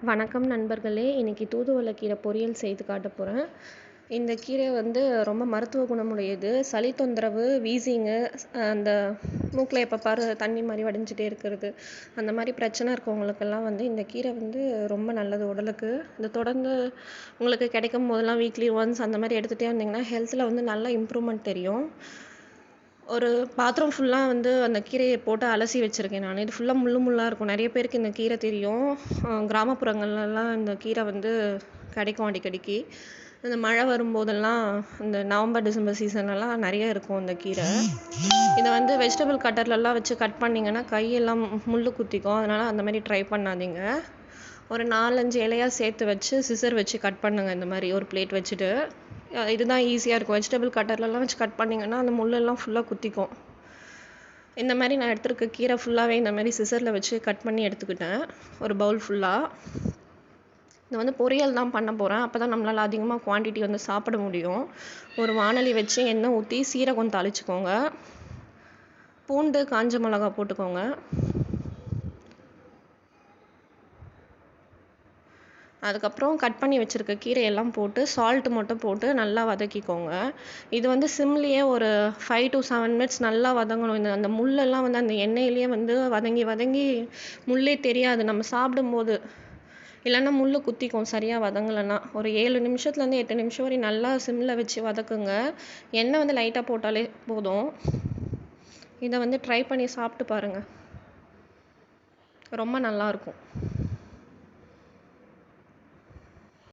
வணக்கம் நண்பர்களே, இன்னைக்கு தூதுவளை கீரை பொரியல் செய்து காட்ட போகிறேன். இந்த கீரை வந்து ரொம்ப மருத்துவ குணமுடையது. சளி தொந்தரவு, வீசிங்கு, அந்த மூக்கில் எப்போ பாரு தண்ணி மாதிரி வடிஞ்சிட்டே இருக்கிறது, அந்த மாதிரி பிரச்சனை இருக்கவங்களுக்கெல்லாம் வந்து இந்த கீரை வந்து ரொம்ப நல்லது உடலுக்கு. இது தொடர்ந்து உங்களுக்கு கிடைக்கும் போதெல்லாம் வீக்லி ஒன்ஸ் அந்த மாதிரி எடுத்துகிட்டே வந்தீங்கன்னா ஹெல்த்தில் வந்து நல்ல இம்ப்ரூவ்மெண்ட் தெரியும். ஒரு பாத்ரூம் ஃபுல்லாக வந்து அந்த கீரையை போட்டு அலசி வச்சுருக்கேன் நான். இது ஃபுல்லாக முள்ளாக இருக்கும். நிறைய பேருக்கு இந்த கீரை தெரியும். கிராமப்புறங்கள்லாம் இந்த கீரை வந்து கிடைக்கும் அடிக்கடிக்கு. இந்த மழை வரும்போதெல்லாம் இந்த நவம்பர் டிசம்பர் சீசன்லலாம் நிறைய இருக்கும் இந்த கீரை. இதை வந்து வெஜிடபிள் கட்டர்லலாம் வச்சு கட் பண்ணிங்கன்னா கையெல்லாம் முள் குத்திக்கும். அதனால் அந்த மாதிரி ட்ரை பண்ணாதீங்க. ஒரு 4-5 இலையாக சேர்த்து வச்சு சிசர் வச்சு கட் பண்ணுங்கள். இந்த மாதிரி ஒரு பிளேட் வச்சுட்டு, இதுதான் ஈஸியாக இருக்கும். வெஜிடபிள் கட்டர்லலாம் வச்சு கட் பண்ணிங்கன்னா அந்த முள்ளெல்லாம் ஃபுல்லாக குத்திக்கும். இந்த மாதிரி நான் எடுத்துருக்க கீரை ஃபுல்லாகவே இந்த மாதிரி சிசரில் வச்சு கட் பண்ணி எடுத்துக்கிட்டேன், ஒரு பவுல் ஃபுல்லாக. இதை வந்து பொரியல் தான் பண்ண போகிறேன். அப்போ தான் நம்மளால் அதிகமாக குவான்டிட்டி வந்து சாப்பிட முடியும். ஒரு வாணலி வச்சு எண்ணெய் ஊற்றி சீரகம் தாளிச்சுக்கோங்க. பூண்டு, காஞ்ச மிளகா போட்டுக்கோங்க. அதுக்கப்புறம் கட் பண்ணி வச்சுருக்க கீரையெல்லாம் போட்டு சால்ட்டு மட்டும் போட்டு நல்லா வதக்கிக்கோங்க. இது வந்து சிம்லேயே ஒரு 5 to 7 minutes நல்லா வதங்கணும். அந்த முள்ளெல்லாம் வந்து அந்த எண்ணெயிலேயே வந்து வதங்கி வதங்கி முள்ளே தெரியாது நம்ம சாப்பிடும்போது. இல்லைன்னா முள் குத்திக்கும் சரியாக வதங்கலைன்னா. ஒரு 7 நிமிஷத்துலேருந்து 8 நிமிஷம் வரை நல்லா சிம்மில் வச்சு வதக்குங்க. எண்ணெய் வந்து லைட்டாக போட்டாலே போதும். இதை வந்து ட்ரை பண்ணி சாப்பிட்டு பாருங்கள், ரொம்ப நல்லாயிருக்கும்.